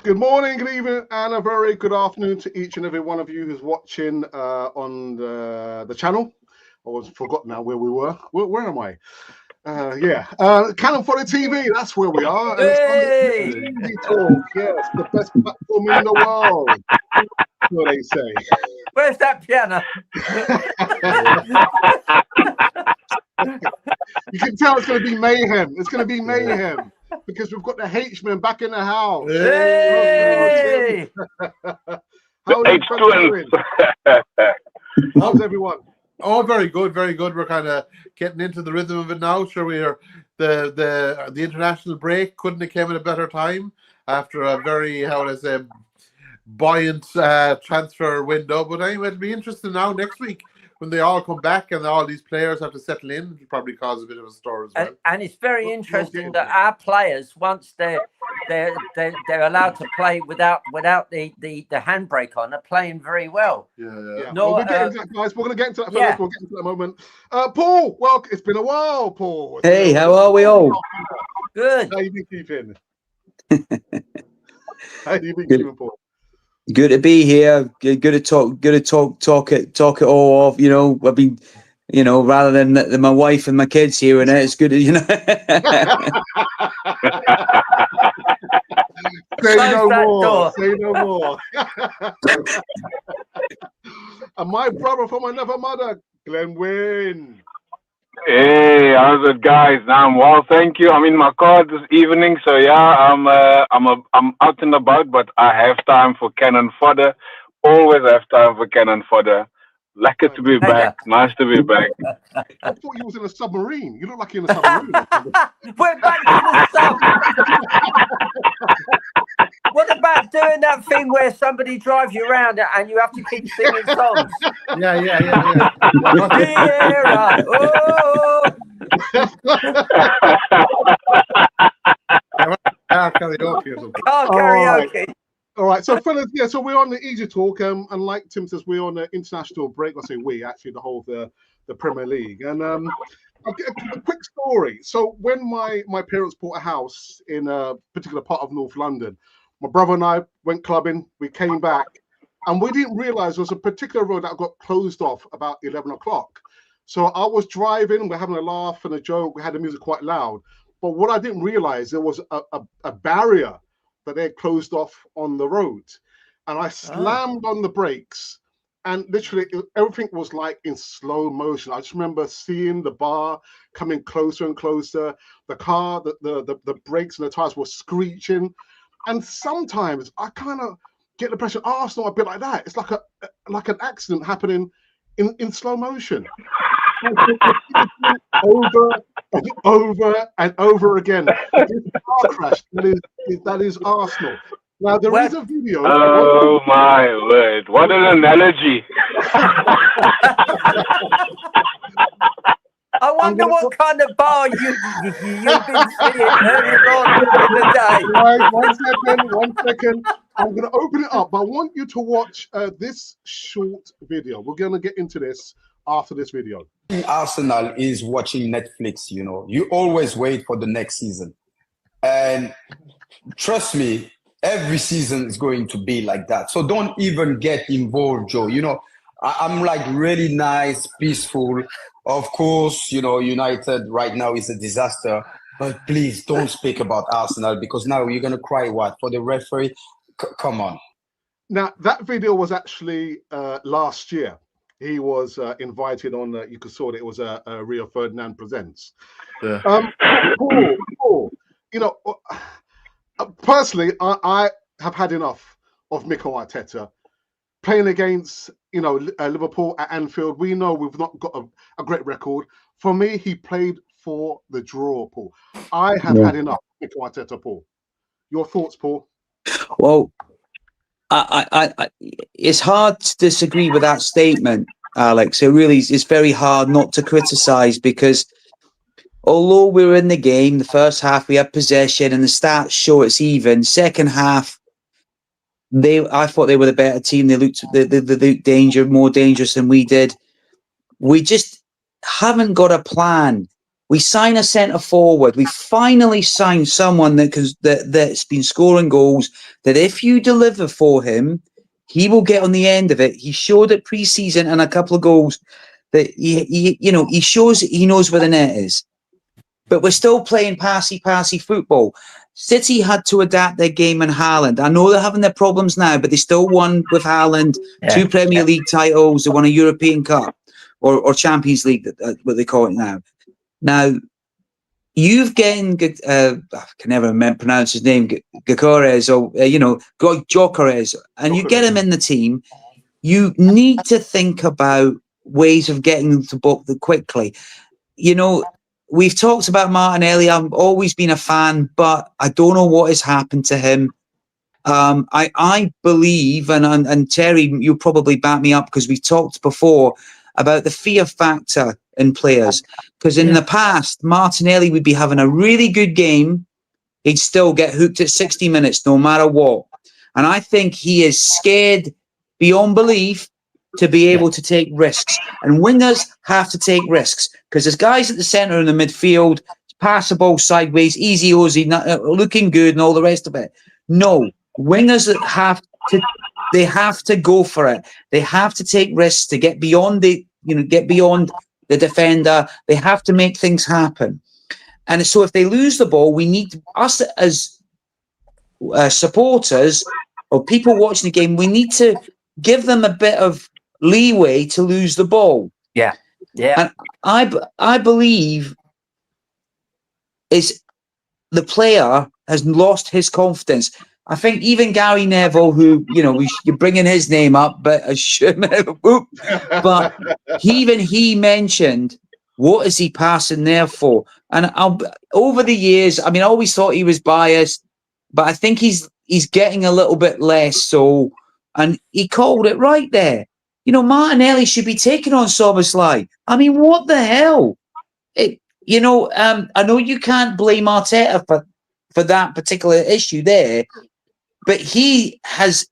Good morning, good evening, and a very good afternoon to each and every one of you who's watching on the channel. I was forgotten now where we were. Where am I? Cannon Fodder TV, that's where we are. And it's Easy Talk, yes, the best platform in the world. That's what they say. Where's that piano? You can tell it's going to be mayhem. It's going to be mayhem because we've got the H-men back in the house. Hey! How's everyone? How's everyone? Oh, very good, very good. We're kind of getting into the rhythm of it now. Sure, we're the international break couldn't have came at a better time after a very, buoyant transfer window. But anyway, it'll be interesting now next week when they all come back and all these players have to settle in. It'll probably cause a bit of a stir as well. And it's very interesting that our players, once they're allowed to play without the handbrake on, are playing very well. Yeah. No, we'll get into that, guys. We're going to get into that. Yeah. We'll get into that moment. Paul, well, it's been a while, Paul. Hey, how are we all? Good. How you been keeping? How you been keeping, Paul? Good to be here. Good to talk it all off. You know, I've been, rather than my wife and my kids hearing it, it's good to, Say no more. Say no more. And my brother from another mother, Glenn Wynn. Hey, how's it, guys? I'm well, thank you. I'm in my car this evening, so yeah, I'm out and about, but I have time for cannon fodder. Always have time for cannon fodder. Lucky to be back. Nice to be back. I thought you was in a submarine. You look like you're in a submarine. We're back to the sub. What about doing that thing where somebody drives you around and you have to keep singing songs? Yeah. Karaoke. All right, so fellas, so we're on the Easy Talk, and like Tim says, we're on the international break. I say we, actually, the whole the Premier League. And a quick story. So when my parents bought a house in a particular part of North London, my brother and I went clubbing. We came back, and we didn't realise there was a particular road that got closed off about 11 o'clock. So I was driving. We're having a laugh and a joke. We had the music quite loud, but what I didn't realise, there was a barrier that they had closed off on the road, and I slammed on the brakes, and literally everything was like in slow motion. I just remember seeing the bar coming closer and closer. The car, the brakes and the tires were screeching, and sometimes I kind of get the impression Arsenal a bit like that. It's like an accident happening in slow motion. Over and over and over again. This car crash, that is Arsenal. Now there is a video. Oh my word! What an analogy! I wonder what kind of bar you've been seeing earlier on in the day. Right, one second. I'm going to open it up, but I want you to watch this short video. We're going to get into this after this video. Arsenal is watching Netflix, you always wait for the next season, and trust me, every season is going to be like that. So don't even get involved, Joe. I'm like really nice, peaceful. Of course, United right now is a disaster, but please don't speak about Arsenal, because now you're going to cry for the referee. Come on. Now that video was actually last year. He was invited on. You could saw it was a Rio Ferdinand Presents. Yeah. Paul, personally, I have had enough of MIKEL Arteta playing against Liverpool at Anfield. We know we've not got a great record. For me, he played for the draw, Paul. I have had enough of MIKEL Arteta, Paul. Your thoughts, Paul? Well, I it's hard to disagree with that statement, Alex. It really is. It's very hard not to criticise, because although we were in the game, the first half we had possession and the stats show it's even. Second half, I thought they were the better team. They looked more dangerous than we did. We just haven't got a plan. We sign a centre forward. We finally signed someone that's been scoring goals, that if you deliver for him, he will get on the end of it. He showed it pre-season and a couple of goals that he shows he knows where the net is. But we're still playing passy football. City had to adapt their game in Haaland. I know they're having their problems now, but they still won with Haaland 2 Premier League titles. They won a European Cup or Champions League, what they call it now. Now, you've getting, I can never pronounce his name, Gyökeres or, Gyökeres, and you get him in the team. You need to think about ways of getting the ball quickly. We've talked about Martinelli. I've always been a fan, but I don't know what has happened to him. I believe, and Terry, you'll probably back me up because we've talked before about the fear factor in players. Because in the past, Martinelli would be having a really good game. He'd still get hooked at 60 minutes no matter what. And I think he is scared beyond belief to be able to take risks. And wingers have to take risks because there's guys at the centre and the midfield, pass the ball sideways, easy, looking good and all the rest of it. No, wingers have to go for it. They have to take risks to get beyond the defender. They have to make things happen. And so if they lose the ball, we need us as supporters or people watching the game, we need to give them a bit of leeway to lose the ball. Yeah. And I believe is the player has lost his confidence. I think even Gary Neville, who, you're bringing his name up, but he mentioned, what is he passing there for? And over the years, I always thought he was biased, but I think he's getting a little bit less so. And he called it right there. Martinelli should be taking on Szoboszlai. What the hell? I know you can't blame Arteta for that particular issue there, but he has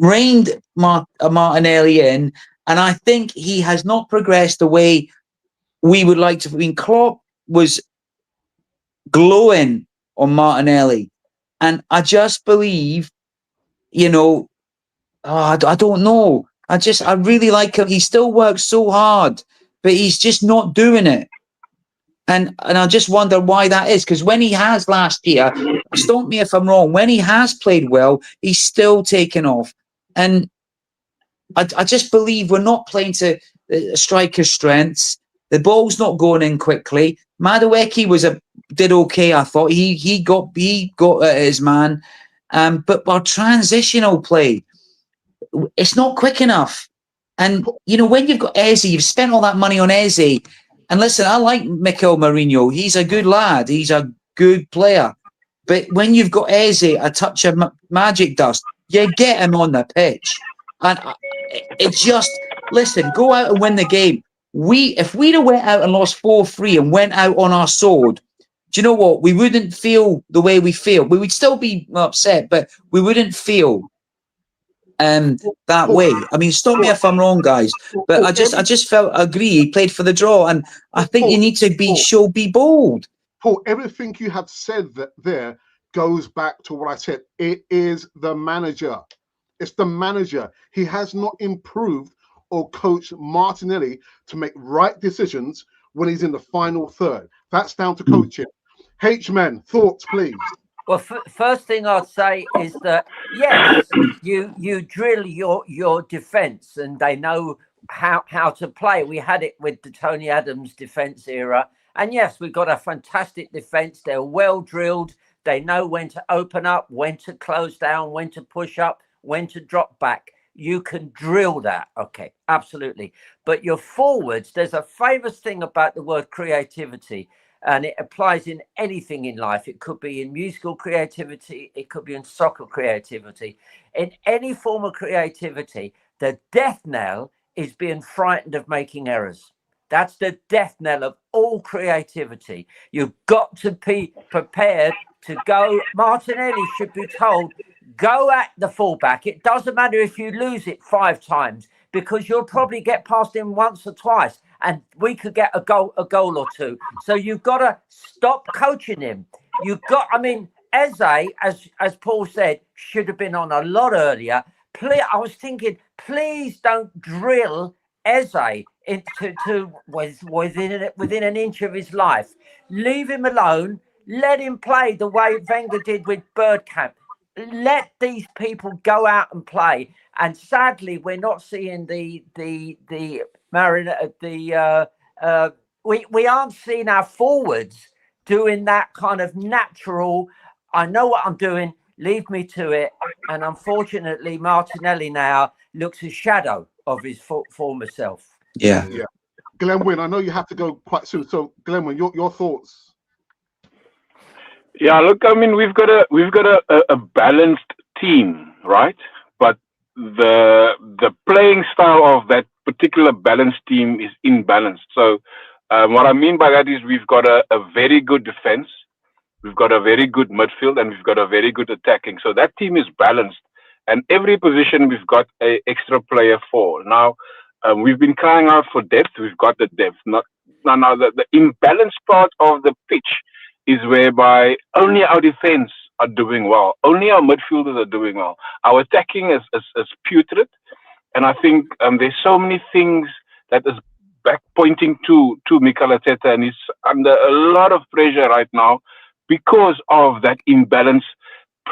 reined Martinelli in, and I think he has not progressed the way we would like to. Klopp was glowing on Martinelli, and I just believe, I don't know. I really like him. He still works so hard, but he's just not doing it. And I just wonder why that is. Because when he has last year, stop me if I'm wrong, when he has played well, he's still taken off. And I just believe we're not playing to striker's strengths. The ball's not going in quickly. Madueke did okay, I thought. He got at his man. But our transitional play, it's not quick enough. And, when you've got Eze, you've spent all that money on Eze. And listen, I like Mikel Mourinho. He's a good lad. He's a good player. But when you've got Eze, a touch of magic dust, you get him on the pitch. And it's just, listen, go out and win the game. If we'd have went out and lost 4-3 and went out on our sword, do you know what? We wouldn't feel the way we feel. We would still be upset, but we wouldn't feel that way. Stop me if I'm wrong, guys, but I just agree. He played for the draw, and I think you need to be bold. Paul, everything you have said there goes back to what I said. It is the manager. It's the manager. He has not improved or coached Martinelli to make right decisions when he's in the final third. That's down to coaching. H-Men, thoughts, please. Well, first thing I'd say is that, yes, you drill your defence and they know how to play. We had it with the Tony Adams defence era. And, yes, we've got a fantastic defence. They're well drilled. They know when to open up, when to close down, when to push up, when to drop back. You can drill that. Okay, absolutely. But your forwards, there's a famous thing about the word creativity. And it applies in anything in life. It could be in musical creativity. It could be in soccer creativity. In any form of creativity, the death knell is being frightened of making errors. That's the death knell of all creativity. You've got to be prepared to go. Martinelli should be told, go at the fullback. It doesn't matter if you lose it 5 times because you'll probably get past him once or twice. and we could get a goal or two. So you've got to stop coaching him. You've got, I mean, Eze, as Paul said, should have been on a lot earlier. Please, I was thinking, please don't drill Eze within an inch of his life. Leave him alone. Let him play the way Wenger did with Bergkamp. Let these people go out and play. And sadly, we're not seeing we aren't seeing our forwards doing that kind of natural, I know what I'm doing, leave me to it. And unfortunately, Martinelli now looks a shadow of his former self. Yeah. Glenwyn, I know you have to go quite soon. So, Glenwyn, your thoughts? Yeah, look, I mean, we've got a balanced team, right? But the playing style of that particular balanced team is imbalanced. So, what I mean by that is we've got a very good defense, we've got a very good midfield, and we've got a very good attacking. So that team is balanced, and every position we've got an extra player for. Now, we've been crying out for depth. We've got the depth. Now the imbalanced part of the pitch is whereby only our defense are doing well. Only our midfielders are doing well. Our attacking is putrid. And I think there's so many things that is back pointing to MIKEL ARTETA, and he's under a lot of pressure right now because of that imbalanced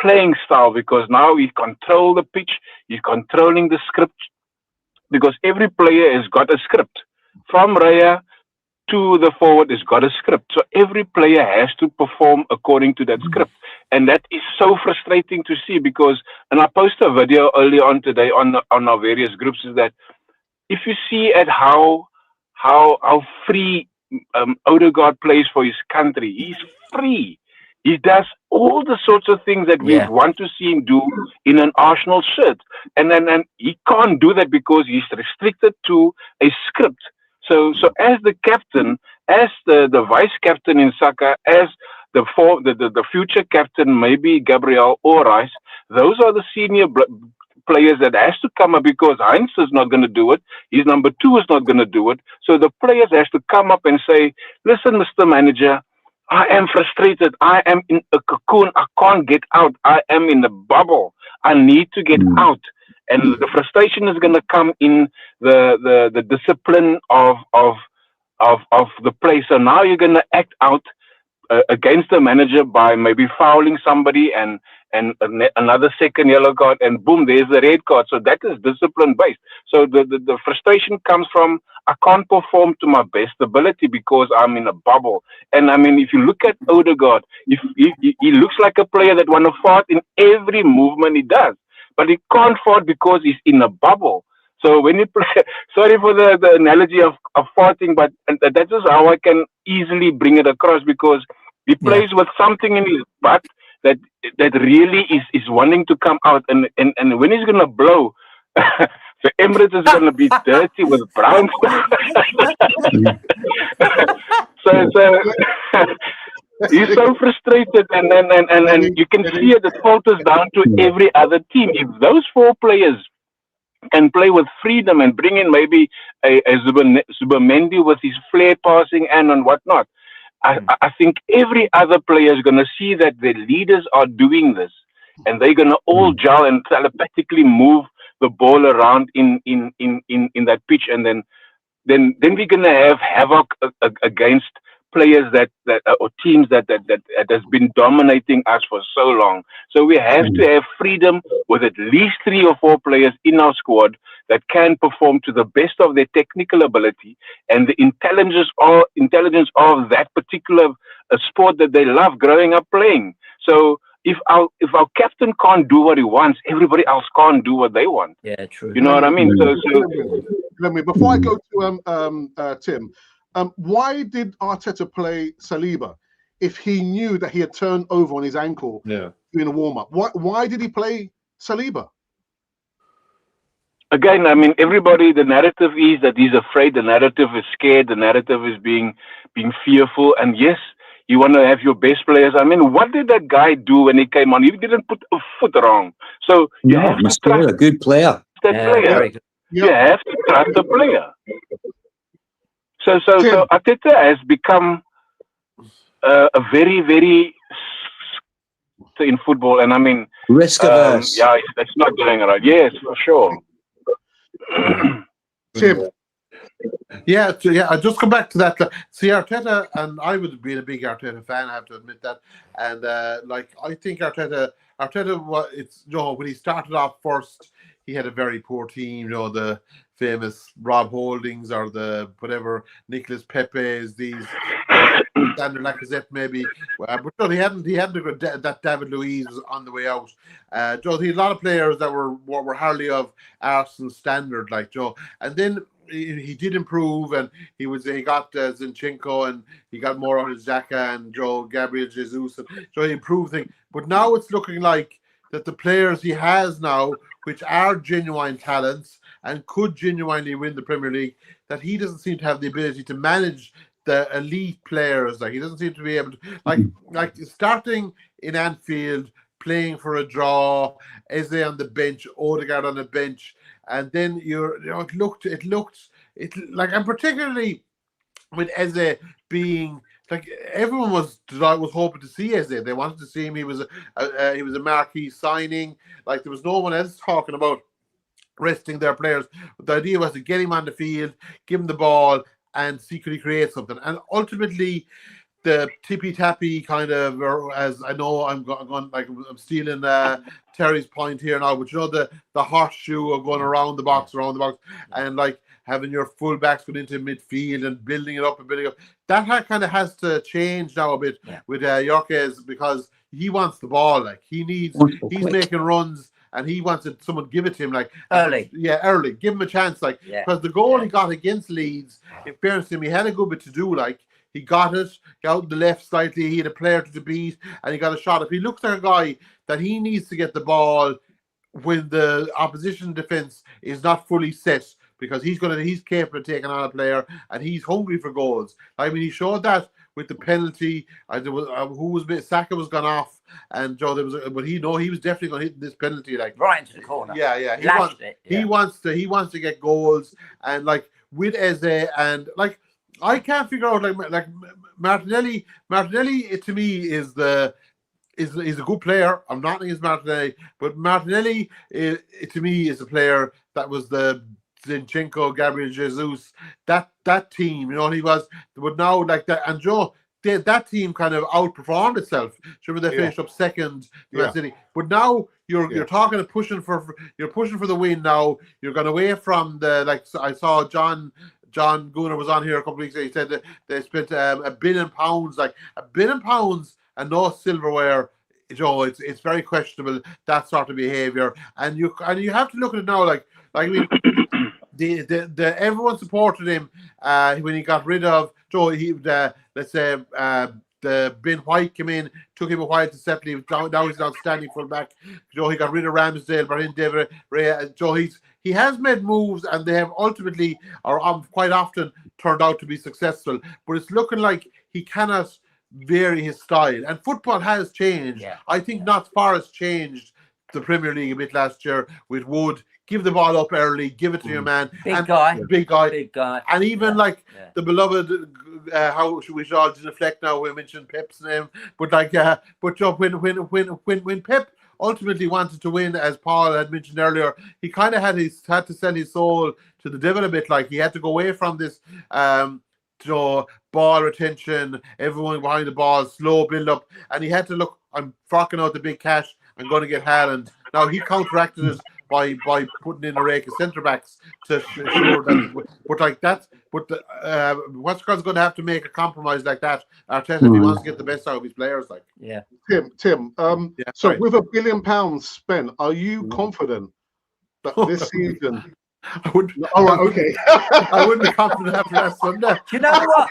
playing style, because now he controls the pitch, he's controlling the script, because every player has got a script. From Raya to the forward has got a script. So every player has to perform according to that script. And that is so frustrating to see, because, and I posted a video earlier on today on our various groups, is that if you see at how free Odegaard plays for his country, he's free. He does all the sorts of things that we want to see him do in an Arsenal shirt. And then he can't do that because he's restricted to a script. So as the captain, as the vice captain in Saka, as the future captain, maybe Gabriel or Rice, those are the senior players that has to come up, because Heinz is not going to do it. His number 2 is not going to do it. So the players has to come up and say, listen, Mr. Manager, I am frustrated. I am in a cocoon. I can't get out. I am in a bubble. I need to get out. And the frustration is going to come in the discipline of the play. So now you're going to act out against the manager by maybe fouling somebody and another second yellow card, and boom, there's the red card. So that is discipline based. So the frustration comes from, I can't perform to my best ability because I'm in a bubble. And I mean, if you look at Odegaard, he looks like a player that want to fart in every movement he does, but he can't fart because he's in a bubble. So when you play, sorry for the analogy of farting, but that is how I can easily bring it across, because he plays with something in his butt that really is wanting to come out, and when he's gonna blow, the Emirates is gonna be dirty with brown stuff. so he's so frustrated, and you can see it filters down to every other team. If those 4 players can play with freedom and bring in maybe a Zubamendi with his flair passing and whatnot, I think every other player is going to see that their leaders are doing this, and they're going to all gel and telepathically move the ball around in that pitch, and then we're going to have havoc against players that or teams that has been dominating us for so long. So we have to have freedom with at least 3 or 4 players in our squad that can perform to the best of their technical ability and the intelligence of that particular sport that they love growing up playing. So if our captain can't do what he wants, everybody else can't do what they want. Yeah, true. You know what I mean? So before I go to Tim, why did Arteta play Saliba if he knew that he had turned over on his ankle during a warm-up? Why did he play Saliba? Again, I mean, everybody, the narrative is that he's afraid, the narrative is scared, the narrative is being fearful. And yes, you want to have your best players. I mean, what did that guy do when he came on? He didn't put a foot wrong. So you have to trust a good player. That player. You have to trust the player. So Arteta has become a very, very in football, and I mean, Risk averse. yeah, it's not going right. Yes, for sure. Tim. Yeah, I just come back to that. See, Arteta, and I would have been a big Arteta fan, I have to admit that. And I think Arteta, it's when he started off first, he had a very poor team. The famous Rob Holdings or the whatever Nicolas Pepe's, these Standard Lacazette maybe, but he hadn't that David Luiz was on the way out. He had a lot of players that were hardly of Arsenal standard, like Joe, and then. He did improve, and he got Zinchenko, and he got more out of Xhaka and Gabriel Jesus, and he improved things. But now it's looking like that the players he has now, which are genuine talents and could genuinely win the Premier League, that he doesn't seem to have the ability to manage the elite players. Like he doesn't seem to be able to, like starting in Anfield, playing for a draw, Eze on the bench, Odegaard on the bench. And then it looked like, and particularly with Eze being like, everyone was hoping to see Eze. They wanted to see him. He was a marquee signing. Like there was no one else talking about resting their players. The idea was to get him on the field, give him the ball, and see could he create something. And ultimately, the tippy-tappy kind of, as I know I'm stealing Terry's point here now, but the horseshoe of going around the box, and like having your full-backs going into midfield and building it up, that kind of has to change now a bit with Yorkes, because he wants the ball. Like he's making runs, and he wants someone to give it to him, like early. Early. Give him a chance, like, because the goal he got against Leeds, in fairness to him, he had a good bit to do, like. He got it, out the left slightly. He had a player to beat, and he got a shot. If he looks like a guy that he needs to get the ball when the opposition defense is not fully set, because he's capable of taking on a player, and he's hungry for goals. I mean, he showed that with the penalty. Saka was gone off, and Joe, but he was definitely going to hit this penalty, like right into the corner. Yeah. He wants to get goals, and like with Eze, and like. I can't figure out like Martinelli. Martinelli to me is a good player. I'm not against Martinelli, but Martinelli to me is a player that was the Zinchenko, Gabriel Jesus, that team. He was. But now like that, and Joe, that team kind of outperformed itself. Remember they finished up second to Man City, but now you're talking of pushing for the win. Now you're going away from I saw John Gooner was on here a couple of weeks ago. He said that they spent £1 billion, like £1 billion and no silverware. It's very questionable, that sort of behaviour. And you have to look at it now, like I mean, the everyone supported him when he got rid of let's say the Ben White came in, took him a while to settle him. Now he's an outstanding fullback. He got rid of Ramsdale, Brahim Ray. He has made moves, and they have ultimately, or quite often, turned out to be successful. But it's looking like he cannot vary his style. And football has changed. Yeah. I think not far has changed the Premier League a bit last year with Wood. Give the ball up early, give it to your man. Big guy. And even the beloved, how should we all deflect now? We mentioned Pep's name, but when Pep ultimately wanted to win, as Paul had mentioned earlier, he kind of had to sell his soul to the devil a bit. Like he had to go away from this ball retention, everyone behind the ball, slow build up, and he had to look. I'm forking out the big cash. I'm going to get Haaland. Now he counteracted it by putting in a rake of centre backs to ensure that. But like that, Westcott going to have to make a compromise like that. Arteta, if he wants to get the best out of his players, like Tim. So with £1 billion spent, are you confident that this season? I wouldn't. All right, okay. I wouldn't be confident after that Sunday. Do you know what?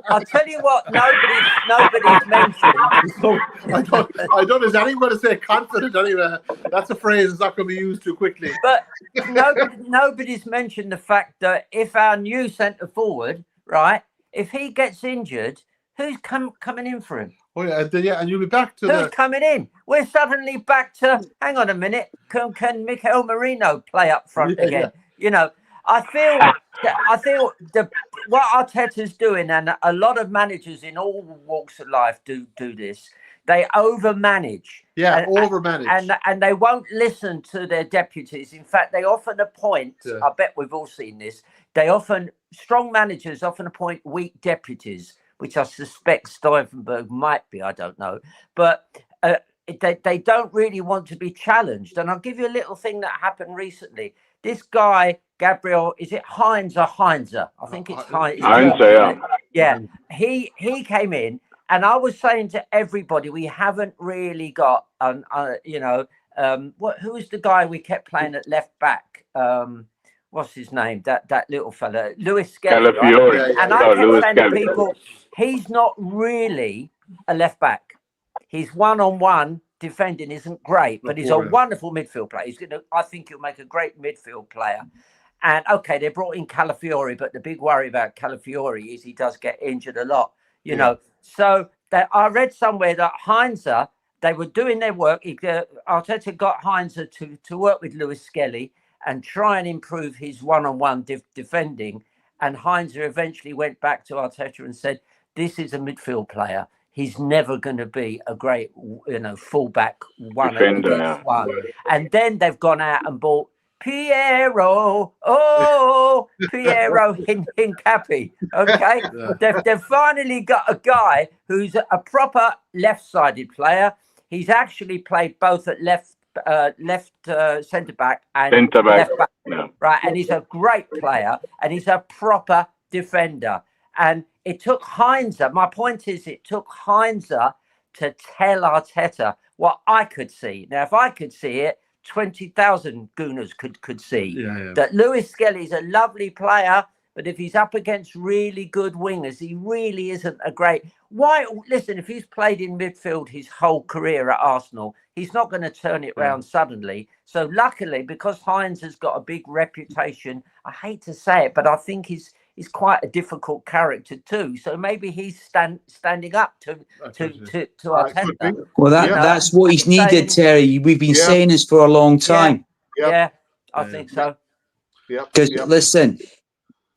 I'll tell you what. Nobody's mentioned. So, I don't. Is anyone going to say confident anyway? That's a phrase that's not going to be used too quickly. But nobody's mentioned the fact that if our new centre forward, right, if he gets injured, who's coming in for him? Oh yeah, and you'll be back to who's coming in? We're suddenly back to. Hang on a minute. Can Mikel Merino play up front again? I feel what Arteta's doing, and a lot of managers in all walks of life do this. They overmanage. Yeah, overmanage. And they won't listen to their deputies. In fact, they often appoint, I bet we've all seen this, strong managers often appoint weak deputies, which I suspect Stuyvenberg might be, I don't know. But they don't really want to be challenged. And I'll give you a little thing that happened recently. This guy, Gabriel, is it Heinz or Heinzer? I think it's Heinz. Heinzer, yeah. He came in, and I was saying to everybody, we haven't really got, who was the guy we kept playing at left back? What's his name? That little fella, Lewis Skelly. Right? And I kept saying to people, he's not really a left back. His one-on-one defending isn't great, but he's a wonderful midfield player. I think he'll make a great midfield player. And okay, they brought in Calafiori, but the big worry about Calafiori is he does get injured a lot, you know. So I read somewhere that Heinzer, they were doing their work. Arteta got Heinzer to work with Lewis Skelly and try and improve his one-on-one defending. And Heinzer eventually went back to Arteta and said, "This is a midfield player. He's never going to be a great, fullback one against one." And then they've gone out and bought Piero Hincapi. Okay, they've finally got a guy who's a proper left-sided player. He's actually played both at left centre back and left back, right? And he's a great player, and he's a proper defender. And it took Heinzer. My point is, it took Heinzer to tell Arteta what I could see. Now, if I could see it, 20,000 Gooners could see that Lewis Skelly's a lovely player, but if he's up against really good wingers, he really isn't a great. Why? Listen, if he's played in midfield his whole career at Arsenal, he's not going to turn it round suddenly. So luckily, because Heinz has got a big reputation, I hate to say it, but I think he's quite a difficult character too. So maybe he's standing up to Arteta. Well, that's what he's needed, Terry. We've been saying this for a long time. Yeah, I think so. Because listen,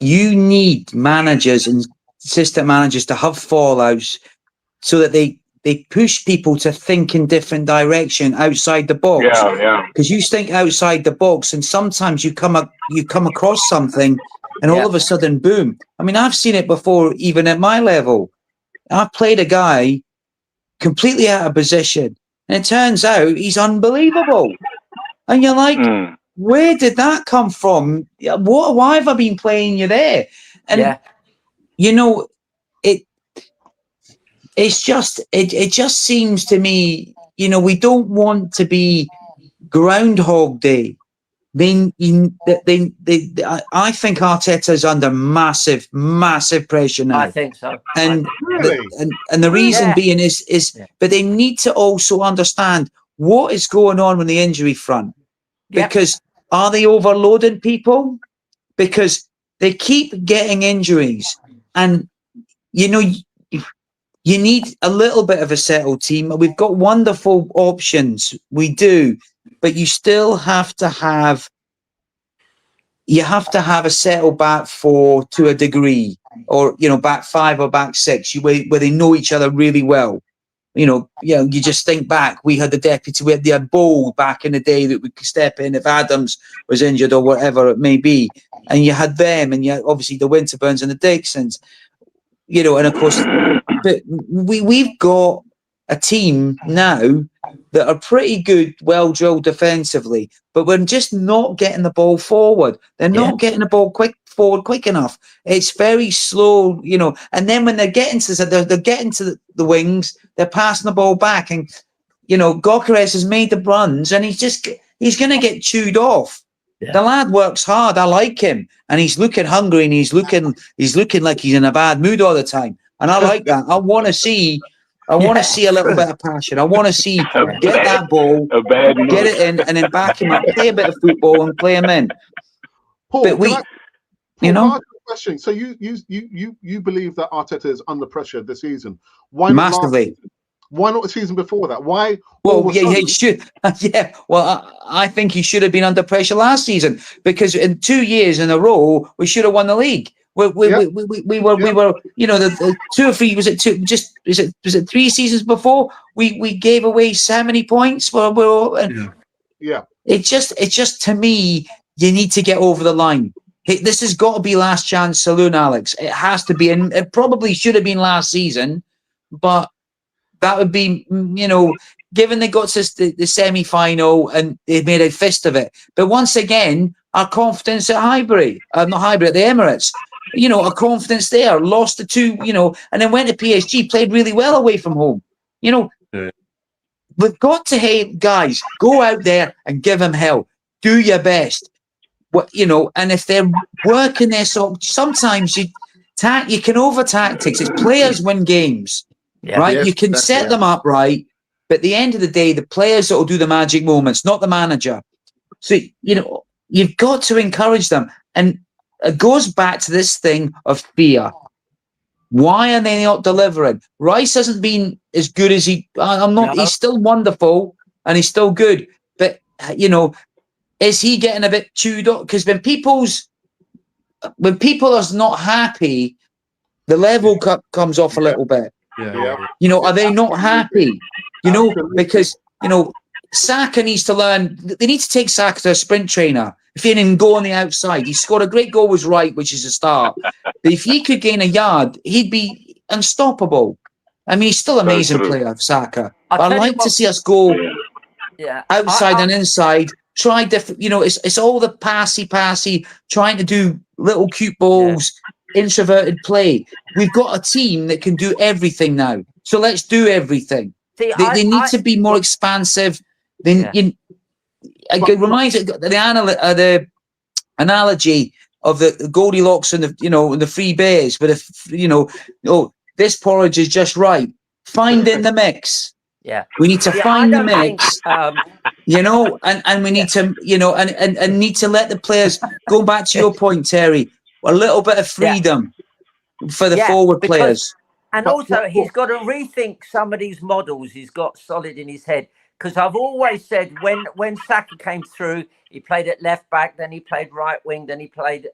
you need managers and assistant managers to have fallouts so that they push people to think in different direction outside the box. Because you think outside the box, and sometimes you come across something. And all of a sudden, boom. I mean, I've seen it before, even at my level. I've played a guy completely out of position. And it turns out he's unbelievable. And you're like, where did that come from? Why have I been playing you there? And, it just seems to me, we don't want to be Groundhog Day. I think Arteta's under massive pressure now. I think so. And the reason being is but they need to also understand what is going on the injury front. Because are they overloading people? Because they keep getting injuries. And, you need a little bit of a settled team. We've got wonderful options. We do. But you still have to have a settled back four to a degree, or back five or back six, where they know each other really well. You just think back. We had the deputy, we had Bowl back in the day that we could step in if Adams was injured or whatever it may be, and you had them, and you had obviously the Winterburns and the Dixons, and of course, but we've got a team now that are pretty good, well drilled defensively, but we're just not getting the ball forward. They're not getting the ball forward quick enough. It's very slow, and then when they're getting to the wings, they're passing the ball back, and Gyökeres has made the runs, and he's going to get chewed off. The lad works hard. I like him, and he's looking hungry, and he's looking like he's in a bad mood all the time, and I like that. I want to see a little bit of passion. I want to see get that ball, get it in, and then back him up, play a bit of football, and play him in. Paul, but question. So you believe that Arteta is under pressure this season? Why Why not the season before that? Why? Well, yeah, he should. Yeah, well, I think he should have been under pressure last season because in 2 years in a row we should have won the league. We were, you know, the 2 or 3 was it 3 seasons before we gave away so many points? It just to me, you need to get over the line. This has got to be last chance saloon, Alex. It has to be, and it probably should have been last season, but that would be, you know, given they got to the semi-final and they made a fist of it. But once again, our confidence at at the Emirates, you know, our confidence there, lost the 2, you know, and then went to PSG, played really well away from home. You know, we've got to, guys, go out there and give them hell. Do your best. You know, and if they're working their sometimes you can over tactics. It's players win games. Yeah, right, yes, you can set them up right, but at the end of the day, the players that will do the magic moments, not the manager. So, you know, you've got to encourage them. And it goes back to this thing of fear. Why are they not delivering? Rice hasn't been as good as he's still wonderful and he's still good. But, you know, is he getting a bit chewed up? Because when people are not happy, the level comes off a little bit. You know, are they not happy? You know, because, you know, Saka needs to learn. They need to take Saka to a sprint trainer. If he didn't go on the outside, he scored a great goal with right, which is a start. But if he could gain a yard, he'd be unstoppable. I mean, he's still an amazing player, Saka. But I'd like to see us go outside and inside. Try different. You know, it's all the passy, trying to do little cute balls. Introverted play. We've got a team that can do everything now, so let's do everything. See, they need to be more expansive. It reminds the analogy of the Goldilocks and the 3 bears. But if this porridge is just right, find in the mix. Yeah, we need to find the mix. And we need to and need to let the players go back to your point, Terry. A little bit of freedom for the forward players. And also, he's got to rethink some of these models he's got solid in his head. Because I've always said when Saka came through, he played at left back, then he played right wing, then he played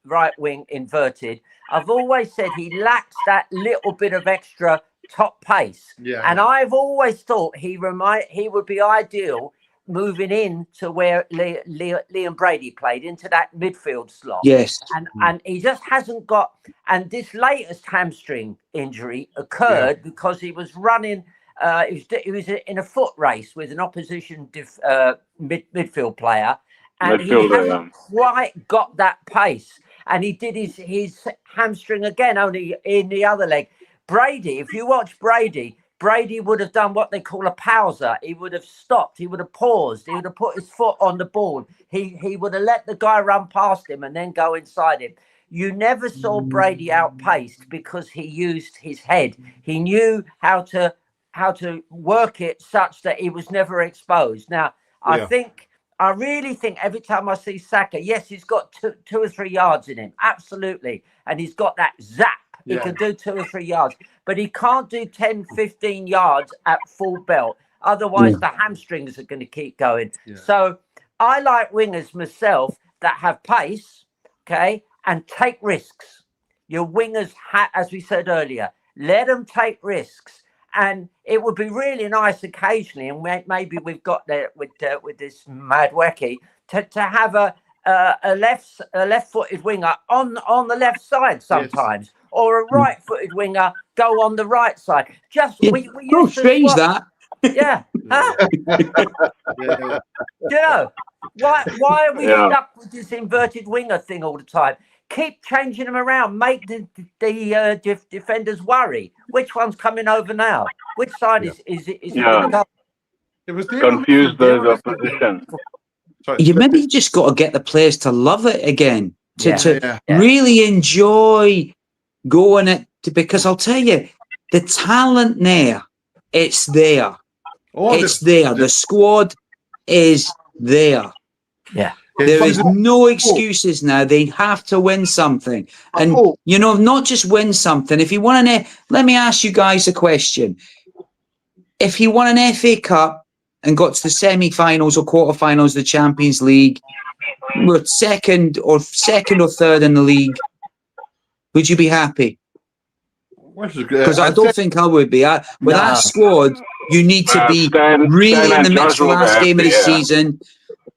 right wing inverted. I've always said he lacks that little bit of extra top pace. And I've always thought he would be ideal moving in to where Liam Brady played, into that midfield slot. Yes. And he just hasn't got, and this latest hamstring injury occurred because he was running, he was in a foot race with an opposition midfield player, and he hasn't quite got that pace. And he did his hamstring again, only in the other leg. Brady, if you watch Brady would have done what they call a pauser. He would have stopped. He would have paused. He would have put his foot on the ball. He would have let the guy run past him and then go inside him. You never saw Brady outpaced because he used his head. He knew how to work it such that he was never exposed. Now, I really think every time I see Saka, yes, he's got 2 or 3 yards in him. Absolutely. And he's got that zap. He can do 2 or 3 yards, but he can't do 10, 15 yards at full belt. Otherwise, the hamstrings are going to keep going. So I like wingers myself that have pace, and take risks. Your wingers, as we said earlier, let them take risks. And it would be really nice occasionally, and maybe we've got there with this Mad Wacky, to have a left-footed winger on the left side sometimes. Or a right-footed winger go on the right side. Just we used to strange that. Yeah. You know, why are we stuck with this inverted winger thing all the time? Keep changing them around. Make the defenders worry. Which one's coming over now? Which side is it going to go? It was confused the opposition. You maybe just got to get the players to love it again, to really enjoy going it, because I'll tell you, the talent there, it's there. It's there. The squad is there. Yeah. There is no excuses now. They have to win something. And, not just win something. If you want to, let me ask you guys a question. if he won an FA Cup and got to the semi-finals or quarter-finals of the Champions League, we're second or third in the league, would you be happy? Because I don't think I would be. With that squad, you need to be really in the mix for the last game of the season.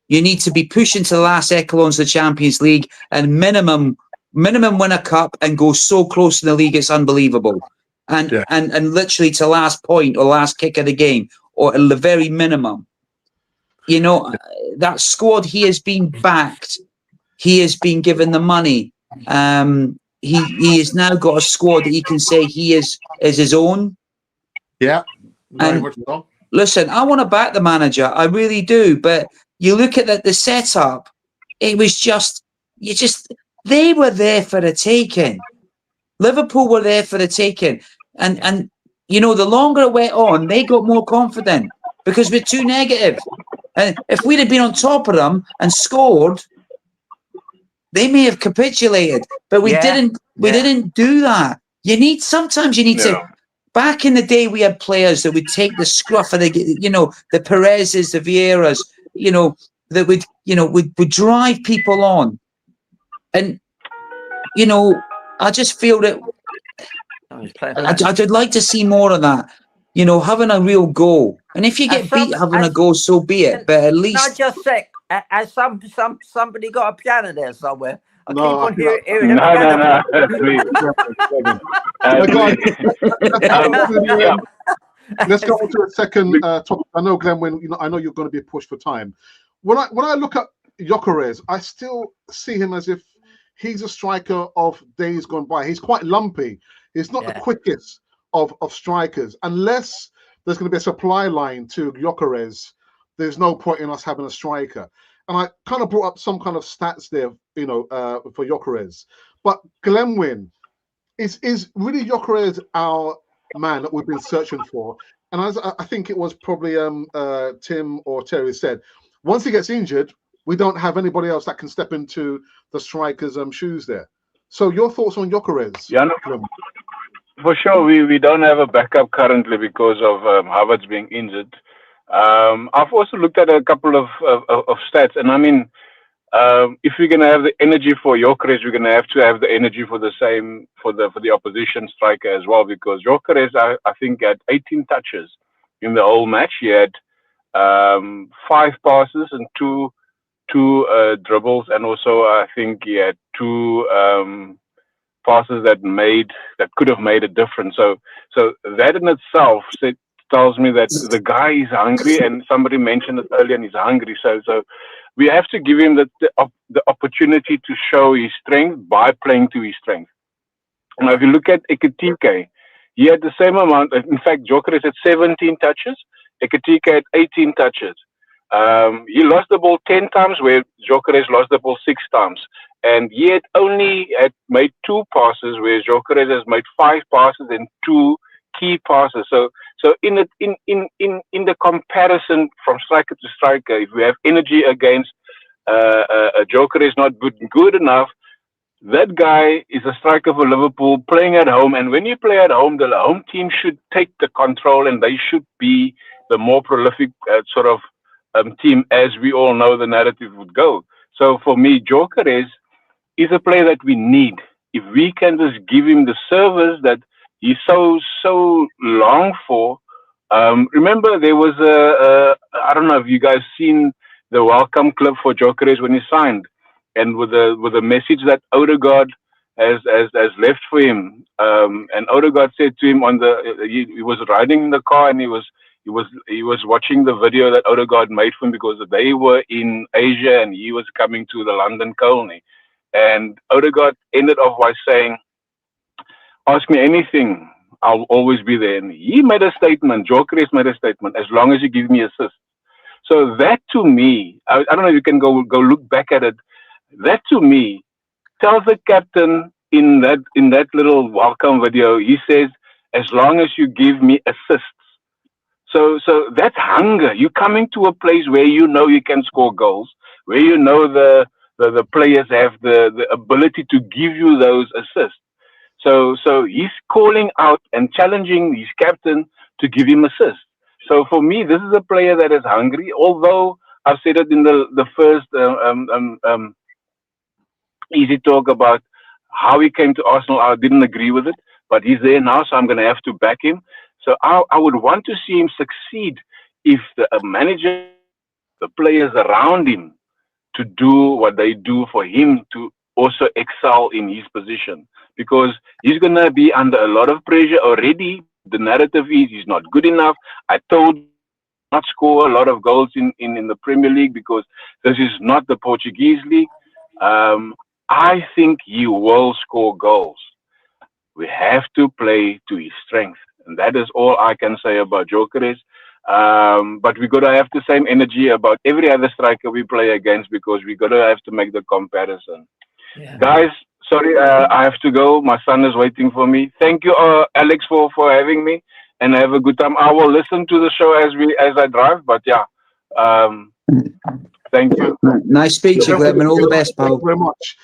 You need to be pushing to the last echelons of the Champions League and minimum win a cup and go so close in the league, it's unbelievable. And literally to last point or last kick of the game, or at the very minimum. You know, that squad, he has been backed. He has been given the money. He has now got a squad that he can say he is his own. Yeah. And listen, I want to back the manager. I really do. But you look at the setup, it was they were there for the taking. Liverpool were there for the taking. And you know, the longer it went on, they got more confident because we're too negative. And if we'd have been on top of them and scored, they may have capitulated. But we didn't. We didn't do that. Sometimes you need to. Back in the day, we had players that would take the scruff of the Perez's, the Vieiras, that would drive people on. And, I just feel that I'd like to see more of that, having a real goal. And if you get beat having a goal, so be it. But at least... Not just sec. Has somebody got a piano there somewhere? I keep on hearing No. Let's go on to a second topic. I know, Glenn, I know you're going to be pushed for time. When I look at Gyökeres, I still see him as if he's a striker of days gone by. He's quite lumpy. He's not the quickest of strikers. Unless there's going to be a supply line to Gyökeres, there's no point in us having a striker. And I kind of brought up some kind of stats there, for Gyökeres. But Glenwyn, is really Gyökeres our man that we've been searching for? And as I think it was probably Tim or Terry said, once he gets injured, we don't have anybody else that can step into the striker's shoes there. So your thoughts on Gyökeres? Yeah, no, for sure. We don't have a backup currently because of Havertz being injured. I've also looked at a couple of stats, and I mean, if we're gonna have the energy for Gyökeres, we're gonna have to have the energy for the opposition striker as well, because Gyökeres, I think, had 18 touches in the whole match. He had 5 passes and two dribbles, and also I think he had 2 passes that could have made a difference. So that in itself tells me that the guy is hungry, and somebody mentioned it earlier, and he's hungry. So we have to give him the opportunity to show his strength by playing to his strength. Now, if you look at Ekitike, he had the same amount. In fact, Gyökeres had 17 touches. Ekitike had 18 touches. He lost the ball 10 times, where Gyökeres lost the ball 6 times. And he had made 2 passes, where Gyökeres has made 5 passes and 2 key passes. So in the comparison from striker to striker, if we have energy against a Gyökeres not good enough, that guy is a striker for Liverpool playing at home. And when you play at home, the home team should take the control, and they should be the more prolific sort of team, as we all know the narrative would go. So for me, Gyökeres is a player that we need. If we can just give him the service that he's so long for. Remember, there was I don't know if you guys seen the welcome clip for Gyökeres when he signed, and with the message that Odegaard has left for him. And Odegaard said to him he was riding in the car, and he was watching the video that Odegaard made for him, because they were in Asia and he was coming to the London colony. And Odegaard ended off by saying, "Ask me anything, I'll always be there." And he made a statement, Gyökeres made a statement, "As long as you give me assists." So that to me, I don't know if you can go look back at it. That to me tells the captain in that little welcome video, he says, "As long as you give me assists." So that's hunger. You're coming to a place where you know you can score goals, where you know the players have the ability to give you those assists. So he's calling out and challenging his captain to give him assists. So for me, this is a player that is hungry. Although I've said it in the first easy talk about how he came to Arsenal, I didn't agree with it, but he's there now, so I'm going to have to back him. So I would want to see him succeed if the manager, the players around him, to do what they do for him to also excel in his position, because he's going to be under a lot of pressure already. The narrative is he's not good enough. I told you not score a lot of goals in the Premier League because this is not the Portuguese league. I think he will score goals. We have to play to his strength, and that is all I can say about Gyökeres. But we got to have the same energy about every other striker we play against, because we got to have to make the comparison. Yeah. Guys, sorry, I have to go. My son is waiting for me. Thank you, Alex, for having me, and have a good time. I will listen to the show as I drive. But yeah, thank you. Nice speech, Glenn, and all the best, Thank pal. you very much.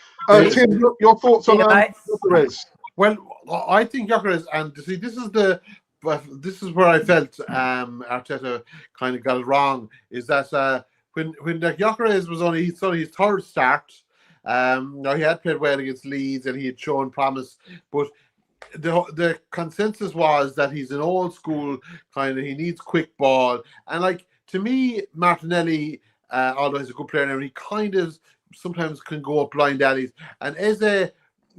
Tim, your thoughts on Gyökeres? Well, I think Gyökeres, and see, this is where I felt Arteta kind of got it wrong. Is that when Gyökeres was only his third start, now he had played well against Leeds and he had shown promise, but the consensus was that he's an old school kind of, he needs quick ball, and like, to me, Martinelli, although he's a good player now, he kind of sometimes can go up blind alleys, and Eze,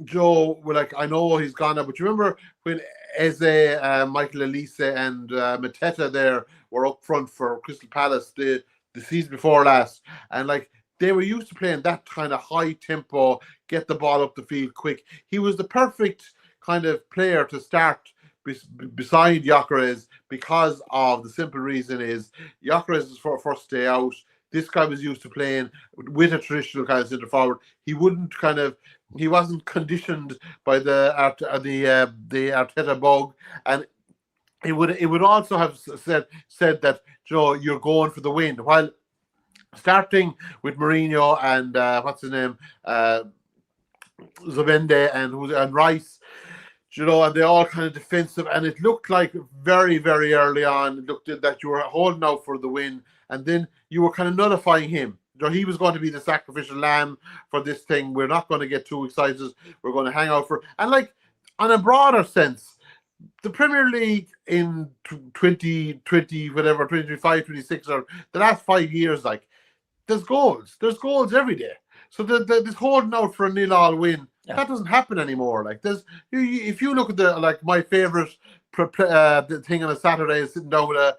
Joe, like, I know he's gone now, but you remember when Eze, Michael Elise and Mateta there were up front for Crystal Palace the season before last, and like, they were used to playing that kind of high tempo, get the ball up the field quick. He was the perfect kind of player to start beside Gyökeres, because of the simple reason is Gyökeres is for a first day out. This guy was used to playing with a traditional kind of centre forward. He wasn't conditioned by the Arteta bug, and it would also have said that, Joe, you're going for the win. While starting with Mourinho and what's his name, Zubende and Rice, you know, and they all kind of defensive, and it looked like very, very early on, it looked that you were holding out for the win, and then you were kind of nullifying him. You know, he was going to be the sacrificial lamb for this thing. We're not going to get too excited. We're going to hang out for, and like, on a broader sense, the Premier League in 2020, whatever, 2025, 26, or the last 5 years, like, there's goals every day. So this holding out for a 0-0 win, that doesn't happen anymore. Like, if you look at like, my favorite thing on a Saturday is sitting down with a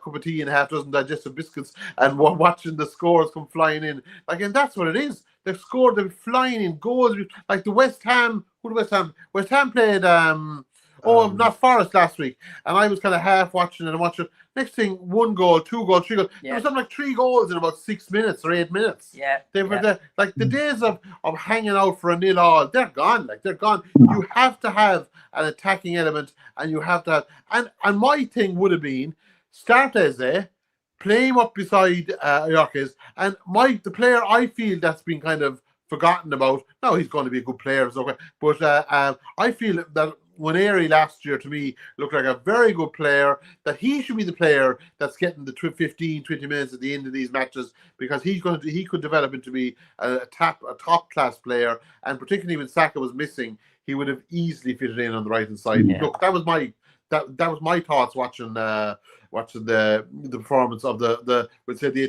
cup of tea and half dozen digestive biscuits and watching the scores come flying in. Like, and that's what it is. They're flying in goals. Like the West Ham played not Forest last week, and I was kind of half watching and watching. Next thing, 1 goal, 2 goals, 3 goals. Yeah. There was something like 3 goals in about 6 minutes or 8 minutes. Yeah. They were the days of hanging out for a 0-0, they're gone. Like, they're gone. You have to have an attacking element, and you have to have, and my thing would have been, start Eze, play him up beside Gyökeres, and the player I feel that's been kind of forgotten about. Now, he's going to be a good player, but I feel that Waneri last year, to me, looked like a very good player, that he should be the player that's getting the 15, 20 minutes at the end of these matches, because he could develop into be a top class player, and particularly when Saka was missing, he would have easily fitted in on the right hand side. Yeah. Look, that was my thoughts watching the performance of the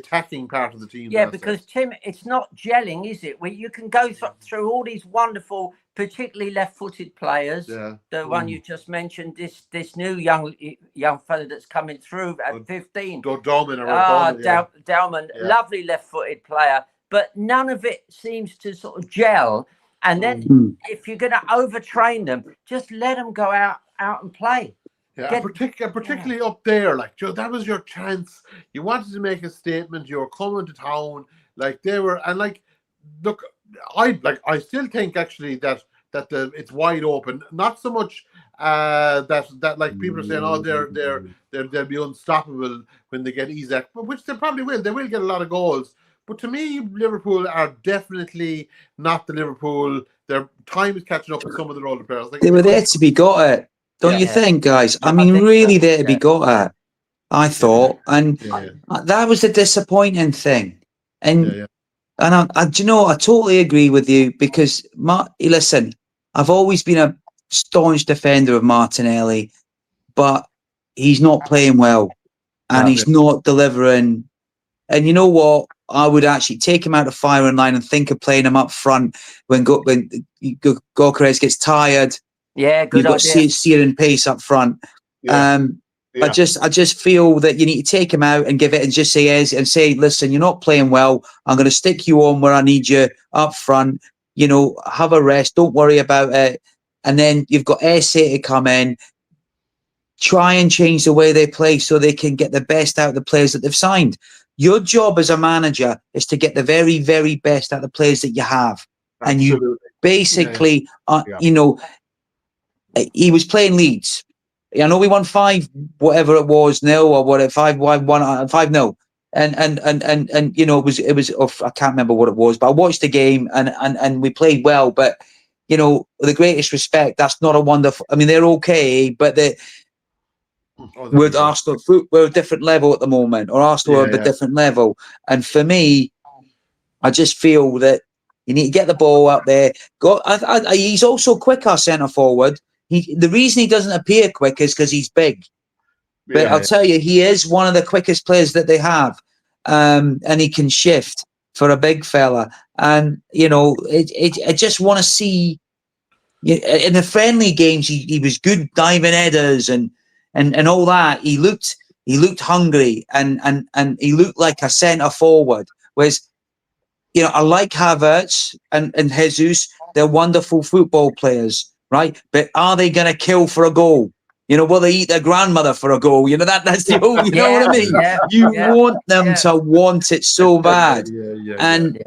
attacking part of the team. Yeah, because Tim, it's not gelling, is it? Where you can go through all these wonderful, particularly left-footed players. Yeah. The one you just mentioned, this new young fella that's coming through at 15. Dalman, lovely left-footed player, but none of it seems to sort of gel. And then if you're going to overtrain them, just let them go out and play. Yeah, particularly up there, like, Joe, that was your chance. You wanted to make a statement. You were coming to town, like they were, and like, look, I still think actually that it's wide open. Not so much that like people are saying, oh, they'll be unstoppable when they get EASYTAK, but which they probably will. They will get a lot of goals. But to me, Liverpool are definitely not the Liverpool. Their time is catching up with some of the older players. Like, they were there to be got at. Don't you think, guys? I mean, really there to be got at. I thought, and that was the disappointing thing. And and do you know, I totally agree with you because listen, I've always been a staunch defender of Martinelli, but he's not playing well, and he's not delivering. And you know what? I would actually take him out of firing line and think of playing him up front when Gyökeres gets tired. Yeah, good You've idea. got searing pace up front. I just feel that you need to take him out and give it and just say, listen, you're not playing well. I'm going to stick you on where I need you up front. You know, have a rest. Don't worry about it. And then you've got Eze to come in, try and change the way they play so they can get the best out of the players that they've signed. Your job as a manager is to get the very, very best out of the players that you have. Absolutely. And you basically, you know, he was playing Leeds. I know we won 5, whatever it was, 0 or whatever, 5-0. And you know, it was I can't remember what it was, but I watched the game and we played well. But, you know, with the greatest respect, that's not a wonderful, I mean, they're okay, but with Arsenal, we're a different level at the moment, or Arsenal are at a different level. And for me, I just feel that you need to get the ball up there. He's also quick, our centre forward. The reason he doesn't appear quick is because he's big. But I'll tell you, he is one of the quickest players that they have, and he can shift for a big fella. And you know, I just want to see. In the friendly games, he was good diving headers and all that. He looked hungry and he looked like a centre forward. Whereas, you know, I like Havertz and Jesus. They're wonderful football players, right? But are they going to kill for a goal? You know, will they eat their grandmother for a goal? You know, that's the whole, you know what I mean? You want them to want it so bad. And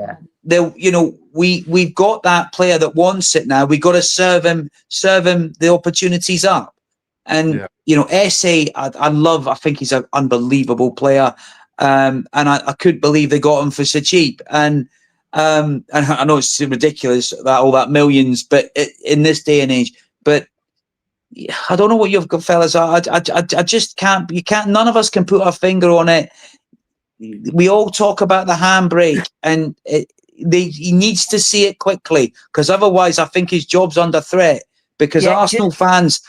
they, you know, we've got that player that wants it now. We've got to serve him the opportunities up. And, you know, Eze, I think he's an unbelievable player. And I couldn't believe they got him for so cheap. And I know it's ridiculous that all that millions, but in this day and age, but I don't know what you've got, fellas. I just can't. You can't. None of us can put our finger on it. We all talk about the handbrake, and he needs to see it quickly because otherwise, I think his job's under threat. Because Arsenal fans,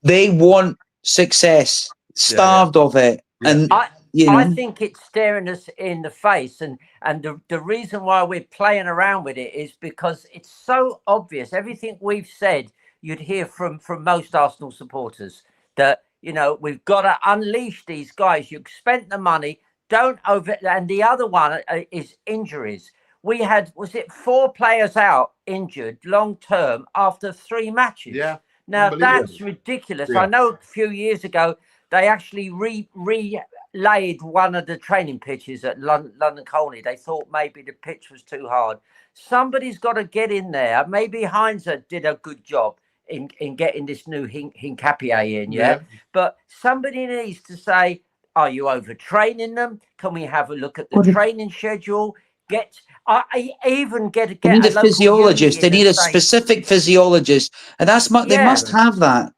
they want success, starved of it, and you know, I think it's staring us in the face, and the reason why we're playing around with it is because it's so obvious. Everything we've said, you'd hear from most Arsenal supporters that, you know, we've got to unleash these guys. You've spent the money, don't over. And the other one is injuries. We had, was it 4 players out injured long term after 3 matches? Yeah. Now that's ridiculous. Yeah. I know a few years ago they actually relayed one of the training pitches at London Colney. They thought maybe the pitch was too hard. Somebody's got to get in there. Maybe Heinz did a good job in getting this new Hincapié in, but somebody needs to say, are you overtraining them? Can we have a look at the training schedule? I even get they need a physiologist. They need a specific physiologist, and they must have that.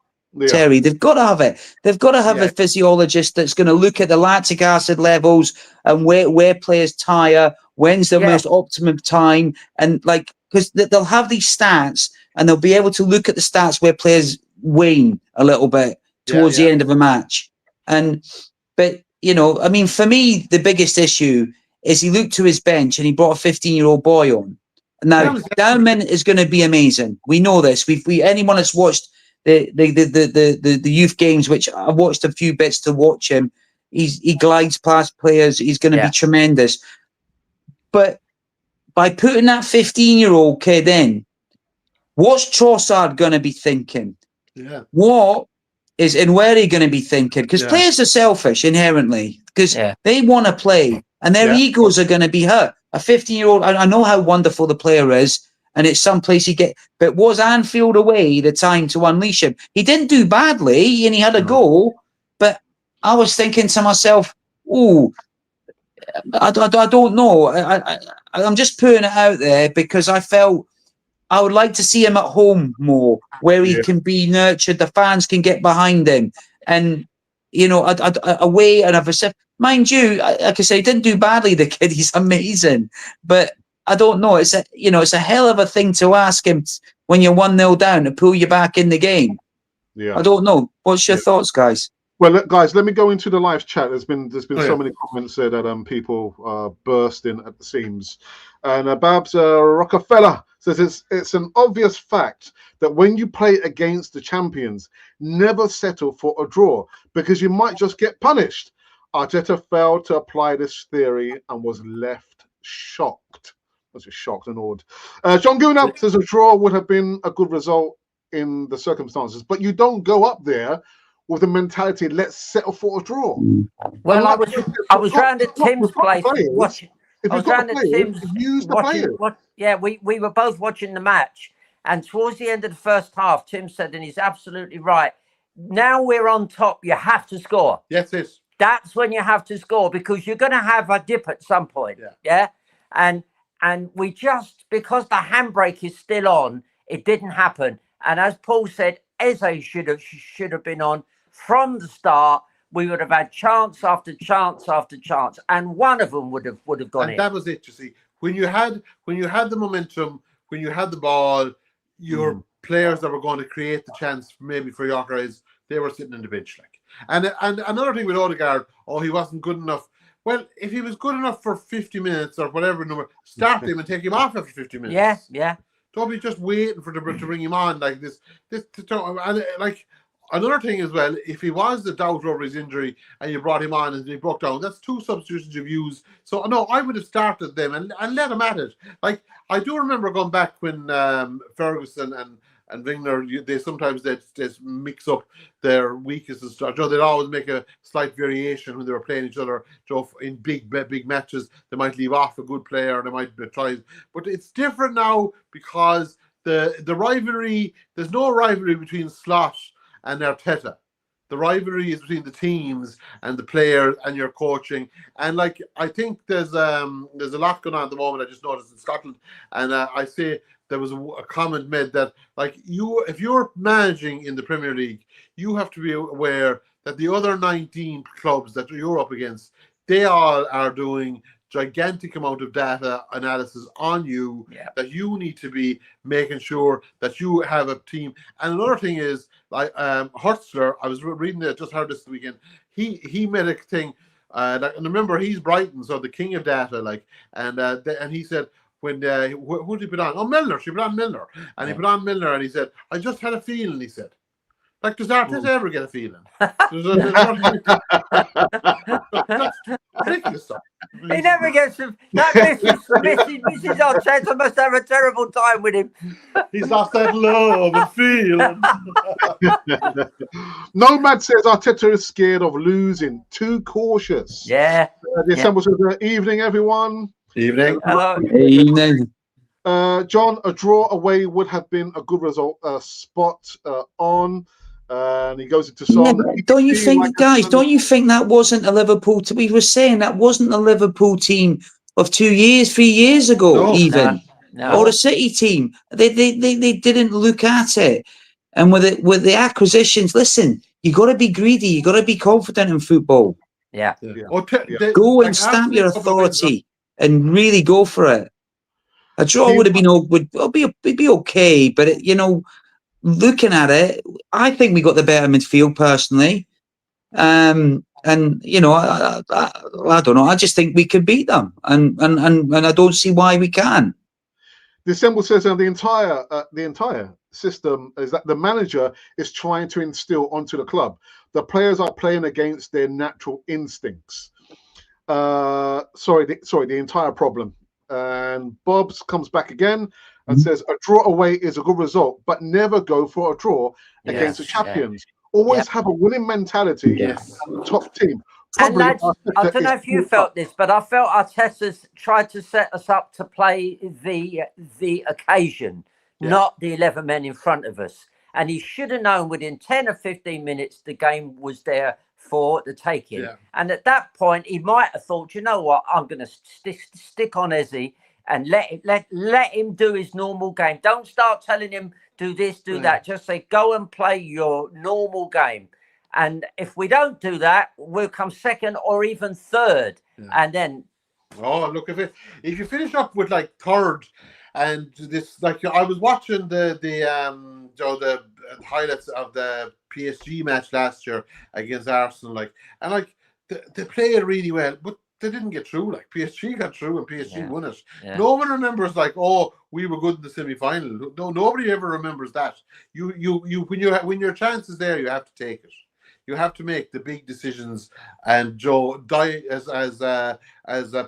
Terry, they've got to have it. They've got to have a physiologist that's going to look at the lactic acid levels and where players tire, when's the most optimum time, and like, because they'll have these stats and they'll be able to look at the stats where players wane a little bit towards the end of a match. But you know, I mean, for me, the biggest issue is he looked to his bench and he brought a 15-year-old boy on. Now, Downman is going to be amazing. We know this. Anyone that's watched the youth games, which I've watched a few bits to watch him, he glides past players. He's going to be tremendous. But by putting that 15-year-old kid in, what's Trossard going to be thinking? What is and where are he going to be thinking? Because players are selfish inherently because they want to play and their egos are going to be hurt. A 15-year-old, I know how wonderful the player is, and it's someplace but was Anfield away the time to unleash him? He didn't do badly and he had a goal, but I was thinking to myself, I don't know. I'm just putting it out there because I felt I would like to see him at home more, where he can be nurtured. The fans can get behind him, and away and have a mind you, like I say, he didn't do badly. The kid, he's amazing, but I don't know. It's a hell of a thing to ask him when you're 1-0 down to pull you back in the game. Yeah, I don't know. What's your thoughts, guys? Well, guys, let me go into the live chat. There's been so many comments there that people bursting at the seams. And Babs Rockefeller says it's an obvious fact that when you play against the champions, never settle for a draw because you might just get punished. Arteta failed to apply this theory and was left shocked. I was just shocked and awed. John Guna says a draw would have been a good result in the circumstances, but you don't go up there with the mentality, let's settle for a draw. Well, I was round at Tim's place watching. I was round at Tim's watching. We were both watching the match, and towards the end of the first half, Tim said, and he's absolutely right. Now we're on top. You have to score. Yes, yes. That's when you have to score because you're going to have a dip at some point. Yeah. And we just, because the handbrake is still on, it didn't happen. And as Paul said, Eze should have been on from the start. We would have had chance after chance after chance, and one of them would have gone in. That was it. You see, when you had the momentum, when you had the ball, your players that were going to create the chance maybe for your guys, they were sitting on the bench. And another thing with Odegaard, he wasn't good enough. Well, if he was good enough for 50 minutes or whatever number, start him and take him off after 50 minutes. Yeah. Don't be just waiting to bring him on like this. Another thing as well, if he was the doubt over his injury and you brought him on and he broke down, that's 2 substitutions you've used. So no, I would have started them and let him at it. Like I do remember going back when Ferguson and Wenger, they sometimes they mix up their weaknesses. They'd always make a slight variation when they were playing each other. In big matches, they might leave off a good player, they might try. But it's different now because the rivalry. There's no rivalry between Slot and Arteta. The rivalry is between the teams and the players and your coaching. And I think there's a lot going on at the moment. I just noticed in Scotland, and I say there was a comment made that if you're managing in the Premier League, you have to be aware that the other 19 clubs that you're up against, they all are doing gigantic amount of data analysis on you that you need to be making sure that you have a team. And another thing is Hurstler, I was reading it, just heard this weekend. He made a thing, and remember he's Brighton, so the king of data. And he said when who did he put on? Oh, Milner. She put on Milner, and he put on Milner, and he said, "I just had a feeling." He said. Does Arteta ever get a feeling? That's ridiculous stuff. He never gets that Mrs. Arteta must have a terrible time with him. He's lost that love and feeling. Nomad says Arteta is scared of losing, too cautious. Yeah. The assemble says, evening, everyone. Evening. Hello. Evening. John, a draw away would have been a good result. Spot on. And he goes into song. Yeah, don't you think, guys? Don't you think that wasn't a Liverpool? We were saying that wasn't a Liverpool team of 3 years ago, no. Or a City team. They didn't look at it. And with the acquisitions, listen, you got to be greedy. You got to be confident in football. Yeah. Go and stamp your authority and really go for it. A draw would have been be okay, but looking at it, I think we got the better midfield personally. And I don't know. I just think we could beat them, and I don't see why we can't. The assemble says the entire system is that the manager is trying to instill onto the club. The players are playing against their natural instincts. The entire problem. And Bob's comes back again and says a draw away is a good result, but never go for a draw against the champions. Always have a winning mentality and the top team. And lads, I don't know if you felt this, but I felt Arteta's tried to set us up to play the occasion, not the 11 men in front of us. And he should have known within 10 or 15 minutes the game was there for the taking. Yeah. And at that point, he might have thought, you know what, I'm going to stick on Eze and let him do his normal game. Don't start telling him do this, do that. Just say, go and play your normal game. And if we don't do that, we'll come second or even third. Yeah. And then, oh, look, if you finish up with like third, and this, like, I was watching the highlights of the PSG match last year against Arsenal, like, and like they played really well, but they didn't get through. Like, PSG got through and PSG won it. Yeah. No one remembers like, oh, we were good in the semi-final. No, nobody ever remembers that. You when your chance is there, you have to take it. You have to make the big decisions. And Joe, as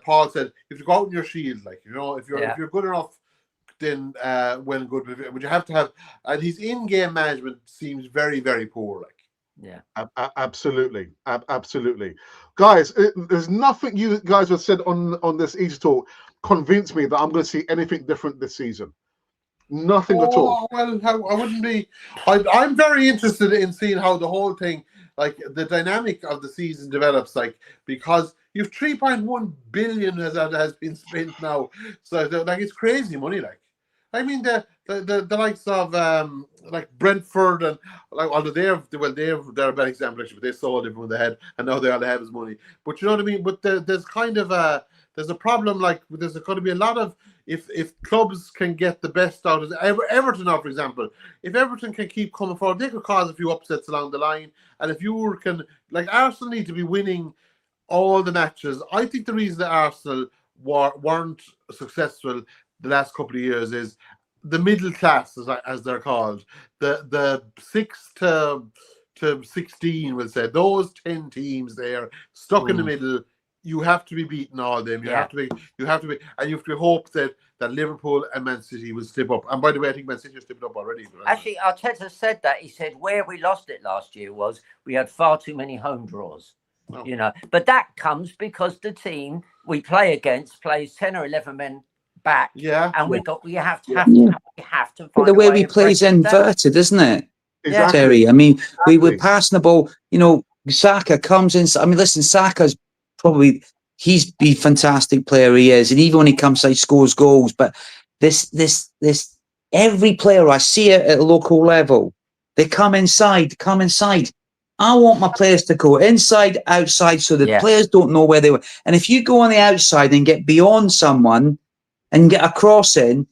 Paul said, you have to go out in your shield. Like, you know, if you're good enough, then well and good. But you have to have. And his in-game management seems very, very poor. Like. Yeah, absolutely, absolutely, guys. There's nothing you guys have said on this Easy Talk convinced me that I'm going to see anything different this season. Nothing at all. Well, I wouldn't be. I'm very interested in seeing how the whole thing, like the dynamic of the season develops. Like, because you've 3.1 billion has been spent now, so like it's crazy money. Like, I mean the likes of like Brentford and like, although they're a bad example actually, but they sold everyone they had and now all they have is money. But you know what I mean. But there's kind of there's a problem. Like, there's going to be a lot of if clubs can get the best out of Everton now, for example, if Everton can keep coming forward, they could cause a few upsets along the line. And if you can, like, Arsenal need to be winning all the matches. I think the reason that Arsenal weren't successful the last couple of years is the middle class, as they're called, the 6 to 16, we'll say, those 10 teams there stuck in the middle. You have to be beating all them. You have to be, and you have to hope that Liverpool and Man City will slip up. And by the way, I think Man City has slipped up already. Actually, Arteta said that. He said where we lost it last year was we had far too many home draws. Oh. You know, but that comes because the team we play against plays 10 or 11 men back. Yeah, and we have to find but the way we play is inverted, isn't it? Exactly. Terry, I mean, we were passing the ball. You know, Saka comes in. I mean, listen, Saka's probably he's a fantastic player. He is, and even when he comes, he scores goals. But this every player I see it at a local level, they come inside. I want my players to go inside, outside, so the players don't know where they were. And if you go on the outside and get beyond someone and get a cross in,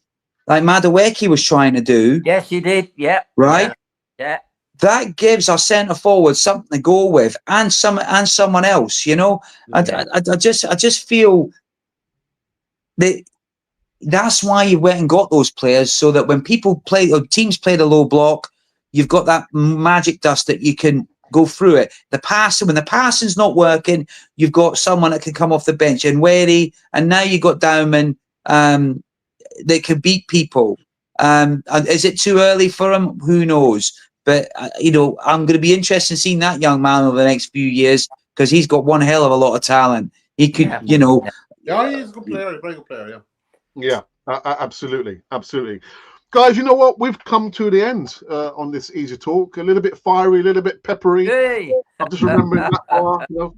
like Madueke was trying to do. Yes, he did. Yeah. Right? Yeah. That gives our centre forward something to go with, and someone else, you know. Yeah. I just feel that that's why you went and got those players, so that when people play or teams play the low block, you've got that magic dust that you can go through it. When the passing's not working, you've got someone that can come off the bench and Wary, and now you got Dowman that can beat people. Is it too early for him? Who knows? But you know, I'm going to be interested in seeing that young man over the next few years, because he's got one hell of a lot of talent. He could, you know. Yeah, he's a good player, a very good player. Yeah, absolutely. Guys, you know what? We've come to the end on this Easy Talk. A little bit fiery, a little bit peppery. Hey. I'm just remembering that you know,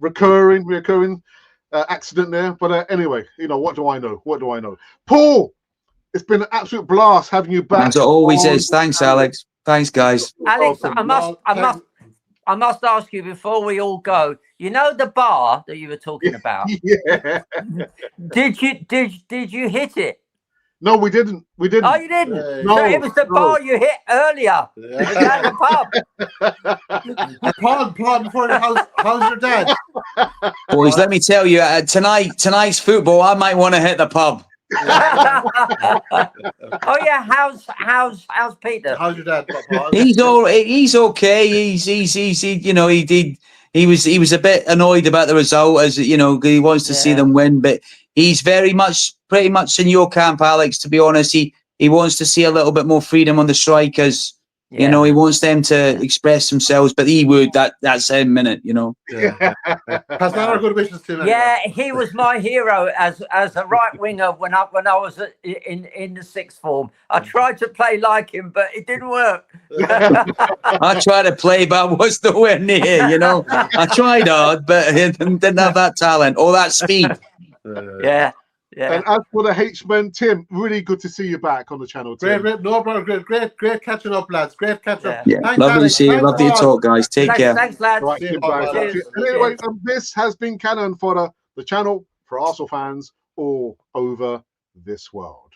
recurring accident there. But anyway, you know, what do I know? Paul, it's been an absolute blast having you back. As it always is. Thanks, Alex. Thanks, guys. Alex, I must ask you before we all go. You know the bar that you were talking about? Yeah. Did you hit it? No, we didn't. Oh, you didn't? No, so it was the bar you hit earlier. At the pub. Paul, before how's your dad? Boys, let me tell you, tonight's football, I might want to hit the pub. Oh yeah, how's Peter? How's your dad, Paul? He's okay. He's you know, he was a bit annoyed about the result, as you know, he wants to see them win, but he's pretty much in your camp, Alex, to be honest. He wants to see a little bit more freedom on the strikers. You know, he wants them to express themselves, but that's him, innit, you know. Yeah. Pass on our good wishes to him. Yeah, he was my hero as a right winger when I was in the sixth form. I tried to play like him, but it didn't work. I tried to play, but I was nowhere near, you know. I tried hard, but didn't have that talent or that speed. Yeah. Yeah. And as for the H-Men, Tim, really good to see you back on the channel, Tim. Great, no, bro, great catching up, lads. Great catching up. Yeah, Thanks, lovely to Alex. see you. Thanks, Lovely to Paul. talk, guys. Take care. Thanks, lads. All right, See you, Tim, Paul. guys. Cheers. And anyway, this has been Cannon Fodder, the channel for Arsenal fans all over this world.